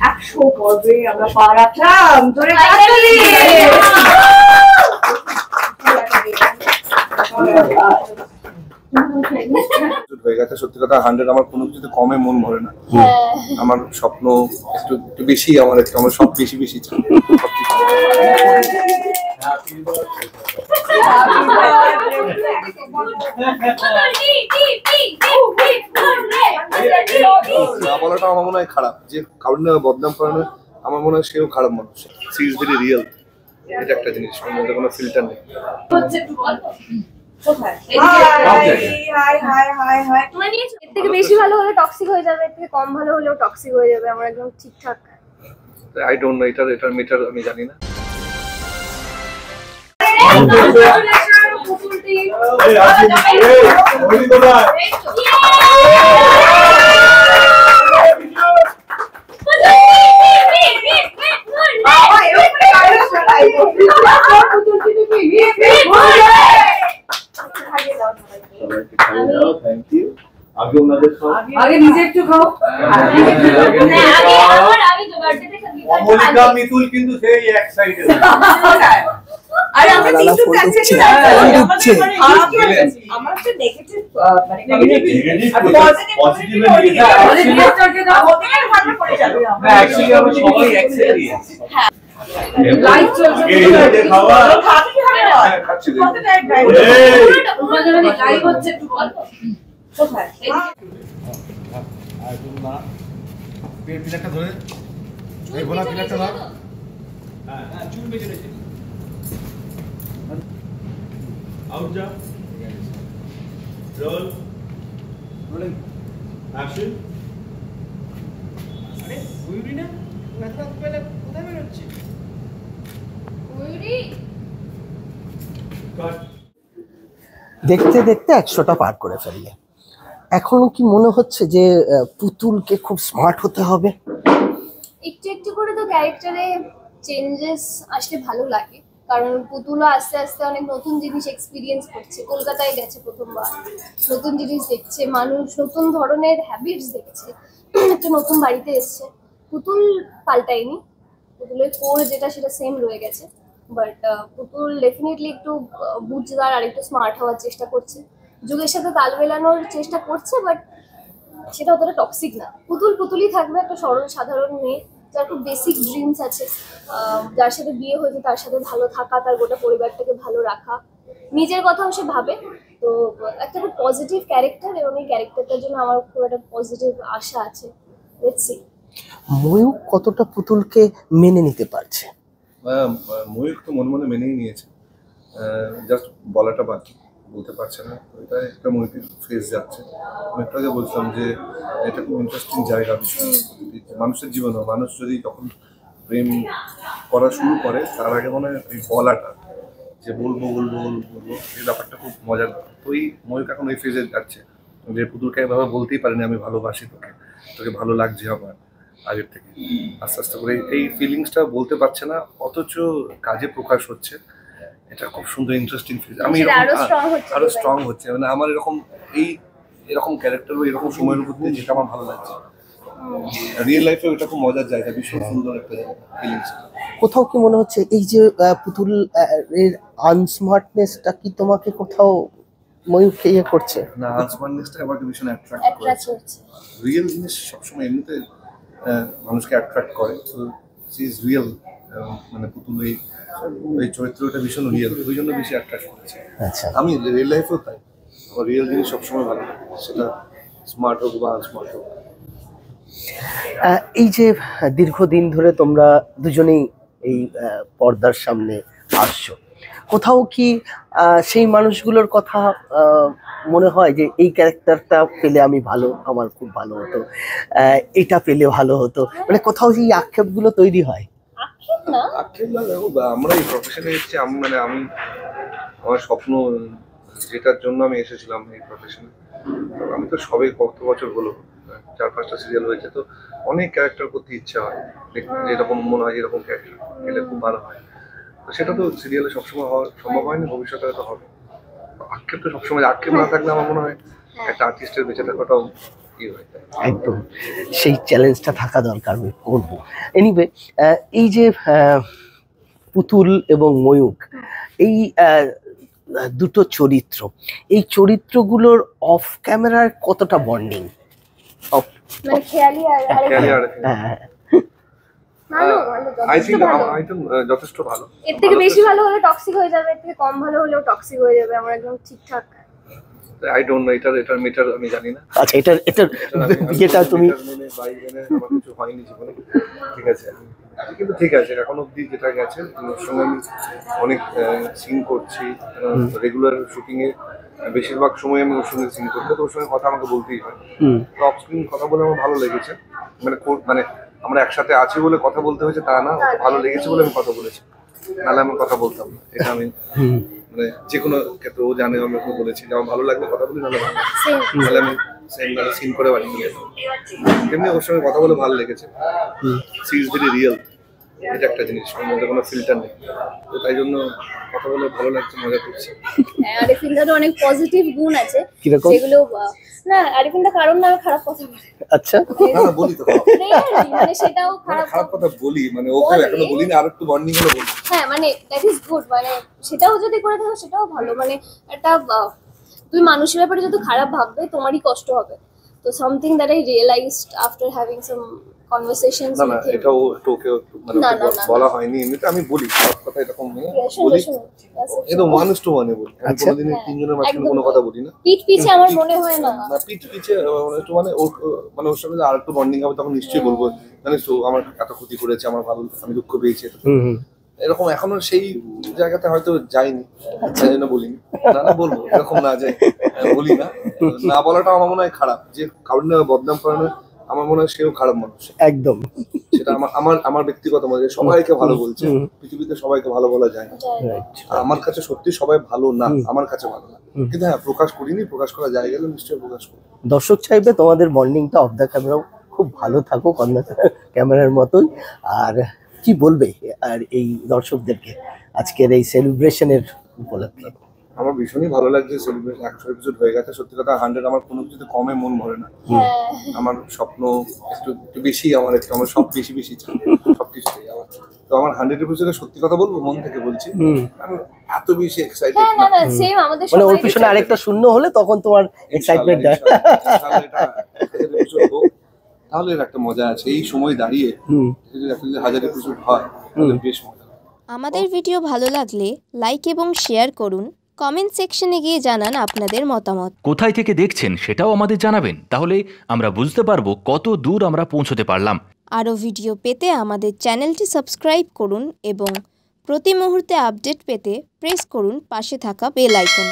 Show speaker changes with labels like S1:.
S1: 100 পর্বে আমরা পা রাখলাম। ধরে কাটলি
S2: হয়ে গেছে। সত্যি কথা 100 আমার কোনো কিছুতে কমে মন ভরে না। আমার স্বপ্ন একটু বেশি, আমার সব বেশি বেশি চাই। না বলাটা আমার মনে হয় খারাপ, যে কারণ বদনাম করানো আমার মনে হয় সেও খারাপ মানুষ। সি ইজ ভেরি রিয়েল, এটা একটা জিনিস, ওর মধ্যে কোনো ফিল্টার নেই।
S3: এর থেকে বেশি ভালো হলে টক্সিক হয়ে যাবে, এর থেকে কম ভালো হলেও টক্সিক হয়ে যাবে, আমার একদম ঠিকঠাক।
S2: আই ডোন্ট নো, এটার মিটার আমি জানি না।
S1: আগে নিজে একটু খাও।
S4: অমলিকা মিতুল কিন্তু সেই এক সাইডে।
S1: আরে আমরা তিনটু কাছে আমার একটা নেগেটিভ মানে পজিটিভ পজিটিভ দাও ওদের ভালো করে যাবে। আমরা অ্যাকচুয়ালি আমরা সবাই এক সাইডে আছি। হ্যাঁ লাইভ চলছে, এই খাওয়া খাবি হবে না, কত টাইম ড্রাইভ তোমাদের মানে লাইভ হচ্ছে একটু বল কোথায় এই
S4: না পিলারটা ধরে এই গোলা পিলারটা ধর। হ্যাঁ চুল বেজে রয়েছে। আউট যা রোল রোলিং অ্যাকশন। আরে ওইরি না এত পেলে কোথায় বের হচ্ছে ওইরি কাট।
S5: দেখতে দেখতে 100টা পার করে ফেললে। এখনো কি মনে হচ্ছে যে পুতুলকে খুব স্মার্ট হতে হবে?
S3: একটু একটু করে তো ক্যারেক্টারে চেঞ্জেস আসলে ভালো লাগে, কারণ পুতুলও আস্তে আস্তে অনেক নতুন জিনিস এক্সপিরিয়েন্স করছে। কলকাতায় গেছে প্রথমবার, নতুন জিনিস দেখছে, মানুষ নতুন ধরনের হ্যাবিটস দেখছে, একটা নতুন বাড়িতে এসছে। পুতুল পাল্টায়নি, পুতুলের কোর যেটা সেটা সেম রয়ে গেছে, বাট পুতুল ডেফিনেটলি একটু বুঝদার আর একটু স্মার্ট হওয়ার চেষ্টা করছে, যুগের সাথে তাল মেলানোর চেষ্টা করছে, বাট সেটা অতটা টক্সিক না। পুতুল পুতুলই থাকবে, একটা সরল সাধারণ মেয়ে যার খুব বেসিক ড্রিমস আছে, যার সাথে বিয়ে হয়েছে তার সাথে ভালো থাকা, তার গোটা পরিবারটাকে ভালো রাখা, নিজের কথাও সে ভাবে। তো একটা খুব পজিটিভ ক্যারেক্টার, এবং এই ক্যারেক্টারটার জন্য আমার খুব একটা পজিটিভ আশা আছে। লেটস সি
S5: ময়ূক কতটা পুতুলকে মেনে নিতে পারছে।
S2: ময়ূক তো মনে মনে মেনেই নিয়েছে, জাস্ট বলাটা বাকি, বলতে পারছে না। এটা একটা ময়ূকের ফেস যাচ্ছে। আমি একটু আগে বলছিলাম যে এটা খুব ইন্টারেস্টিং জায়গা মানুষের জীবনেও। মানুষ যদি তখন প্রেম করা শুরু করে, তার আগে মনে হয় এই বলাটা, যে বলবো বলবো বলবো, এই ব্যাপারটা খুব মজার। তো এই ময়ূক এখন এই ফেজে যাচ্ছে যে পুতুলকে এভাবে বলতেই পারেনি আমি ভালোবাসি তোকে, তোকে ভালো লাগছে আমার আগের থেকে। আস্তে আস্তে করে এই ফিলিংসটা বলতে পারছে না, অথচ কাজে প্রকাশ হচ্ছে। এটা খুব সুন্দর ইন্টারেস্টিং ফিল। আমি আরো স্ট্রং হচ্ছে, মানে আমার এরকম ক্যারেক্টার বা এরকম সময়ের উপর দিয়ে যেটা আমার ভালো লাগছে। রিয়েল লাইফে এটা খুব মজার জায়গা, ভীষণ সুন্দর একটা ফিলিংস।
S5: কোথাও কি মনে হচ্ছে এই যে পুতুল এর আনস্মার্টনেসটা কি তোমাকে কোথাও ময়ূককে ইয়ে করছে?
S2: না, আনস্মার্টনেসটা আমাকে ভীষণ অ্যাট্রাক্ট করছে। রিয়েল জিনিস সবসময় এমনিতে মানুষকে অ্যাট্রাক্ট করে। তো সি ইজ রিয়েল, মানে পুতুল এই চরিত্রটা ভীষণ রিয়েল, ওই জন্য বেশি অ্যাট্রাক্ট করেছে।
S5: আচ্ছা,
S2: আমি রিয়েল লাইফেও তাই, আমার রিয়েল জিনিস সবসময় ভালো লাগে, সেটা স্মার্ট হোক বা আনস্মার্ট হোক।
S5: এই যে দীর্ঘদিন ধরে তোমরা দুজনেই এই পর্দার সামনে আসছো, কোথাও কি সেই মানুষগুলোর কথা মনে হয় যে এই ক্যারেক্টারটা পেলে আমি ভালো, আমার খুব ভালো হতো, এটা পেলে ভালো হতো, মানে কোথাও সেই আক্ষেপগুলো তৈরি হয়?
S2: আক্ষেপ না, আমরা এই প্রফেশনে এসেছি, মানে আমি আমার স্বপ্ন, যেটার জন্য আমি এসেছিলাম এই প্রফেশনে। আমি তো সবে কত বছর হলো, 4-5টা সিরিয়াল হয়েছে, তো অনেক ক্যারেক্টার করতে ইচ্ছা হয়, যেরকম মনে হয় এরকম ক্যারেক্টার পেলে খুব ভালো হয়। তো সেটা তো সিরিয়ালে সবসময় হওয়া সম্ভব হয়নি, ভবিষ্যতে হয়তো হবে। আক্ষেপ তো সবসময়, আক্ষেপ না থাকলে আমার মনে হয় একটা আর্টিস্টের বেঁচে থাকাটাও কি হয়।
S5: একদম সেই চ্যালেঞ্জটা থাকা দরকার, আমি করবো। এনিওয়ে, এই যে পুতুল এবং ময়ূক, এই দুটো চরিত্র, এই চরিত্রগুলোর অফ ক্যামেরার কতটা বন্ডিং? অফ
S3: মানে খেয়ালি আর
S5: হ্যাঁ,
S3: ভালো
S2: আই থিঙ্ক যথেষ্ট ভালো।
S3: এর থেকে বেশি ভালো হলে টক্সিক হয়ে যাবে, এর থেকে কম ভালো হলেও টক্সিক হয়ে যাবে। আমার একদম ঠিকঠাক।
S2: আই ডোন্ট নো এটার মিটার আমি জানি না।
S5: আচ্ছা, এটার বিয়েটা তুমি
S2: আমার কিছু হয়নি জীবনে, ঠিক আছে, কিন্তু ঠিক আছে এখন অব্দি যেটা গেছে ওর সঙ্গে আমি অনেক সিন করছি রেগুলার শুটিং এ, বেশিরভাগ সময় আমি ওর সঙ্গে সিন করতে, তো ওর সঙ্গে কথা আমাকে বলতেই হয়। তো অফ স্ক্রিন কথা বলে আমার ভালো লেগেছে, মানে আমরা একসাথে আছি বলে কথা বলতে হয়েছে তা না, ভালো লেগেছে বলে আমি কথা বলেছি, নাহলে আমি কথা বলতাম না। এটা আমি মানে যে কোনো ক্ষেত্রে ও জানে, আমি ওকে বলেছি যে আমার ভালো লাগলে কথা বলি, নাহলে ভালো তাহলে আমি সিন করে বাড়ি নিয়ে যেতাম। তেমনি ওর সঙ্গে কথা বলে ভালো লেগেছে। সি ইজ ভেরি রিয়েল, এটা একটা জিনিস, ওর মধ্যে কোনো ফিল্টার নেই, তো তাই জন্য কথা বলে ভালো লাগছে, মজা করছি।
S3: হ্যাঁ, আরিফিনদারও অনেক পজিটিভ গুণ আছে
S5: কিরকম?
S3: যেগুলো না আরিফিনদা কারণ না খারাপ কথা বলে।
S5: আচ্ছা,
S2: না বলি তো,
S3: মানে সেটাও
S2: খারাপ কথা বলি, মানে ওকে এখনো বলিনি, আর একটু বন্ডিং হলে বলি।
S3: হ্যাঁ, মানে দ্যাট ইজ গুড, মানে সেটাও যদি করে থাকো সেটাও ভালো। মানে একটা তুমি মানুষের ব্যাপারে যত খারাপ ভাববে তোমারই কষ্ট হবে। তো something that I realized after having some conversations
S2: না না, এটা ওকে মানে বলা হয়নি, এমনিতে আমি বলি সব কথা এরকম বলি, এটা মানুষ টু মানে বলি, আমি কোনোদিনই তিনজনের মাঝখানে কোনো কথা বলি না।
S3: পিঠ পিছে আমার মনে হয় না,
S2: পিঠ পিছে একটু মানে ওর সঙ্গে আর একটু বন্ডিং হবে, তখন নিশ্চয়ই বলবো জানিস তো আমার এত ক্ষতি করেছে, আমার ভালো, আমি দুঃখ পেয়েছি, এরকম এখনো সেই জায়গাতে হয়তো যাইনি, তাই জন্য বলিনি। না বলবো, এরকম না যে বলি না, না বলাটা আমার মনে হয় খারাপ, যে কারণ বদনাম করানো আমার মনে হয় সেও খারাপ মানুষ একদম। সেটা আমার ব্যক্তিগত মনে, সবাইকে ভালো বলছে, পৃথিবীতে সবাইকে ভালো বলা যায় না, আমার কাছে সত্যি সবাই ভালো না, আমার কাছে ভালো না, কিন্তু হ্যাঁ প্রকাশ করিনি, প্রকাশ করা যায় গেলে নিশ্চয়ই প্রকাশ করি।
S5: দর্শক চাইবে তোমাদের বন্ডিংটা অফ দ্য ক্যামেরাও খুব ভালো থাকুক, অন দ্য ক্যামেরার মতোই। আর কি বলবে আর এই দর্শকদেরকে আজকের এই সেলিব্রেশনের উপলক্ষে?
S2: আমার ভীষণই ভালো লাগছে, সেলিব্রেশন 100 এপিসোড হয়ে গেছে, সত্যি কথা 100 আমার কোনো কিছুতে কমে মন ভরে না। আমার স্বপ্ন একটু বেশি, আমার সব বেশি বেশি চাই সবকিছুতেই আমার। তো আমার 100 এপিসোডে সত্যি কথা বলবো, মন থেকে বলছি, আমি এত বেশি এক্সাইটেড না।
S5: মানে ওর পিছনে আরেকটা শূন্য হলে তখন তোমার এক্সাইটমেন্ট যায়,
S2: তাহলে এর একটা মজা আছে। এই সময় দাঁড়িয়ে যদি 1000 এপিসোড হয় তাহলে বেশ মজা।
S6: আমাদের ভিডিও ভালো লাগলে লাইক এবং শেয়ার করুন, কমেন্ট সেকশনে গিয়ে জানান আপনাদের মতামত।
S7: কোথায় থেকে দেখছেন সেটাও আমাদের জানাবেন, তাহলে আমরা বুঝতে পারবো কত দূর আমরা পৌঁছতে পারলাম।
S6: আরও ভিডিও পেতে আমাদের চ্যানেলটি সাবস্ক্রাইব করুন এবং প্রতি মুহূর্তে আপডেট পেতে প্রেস করুন পাশে থাকা বেল আইকন।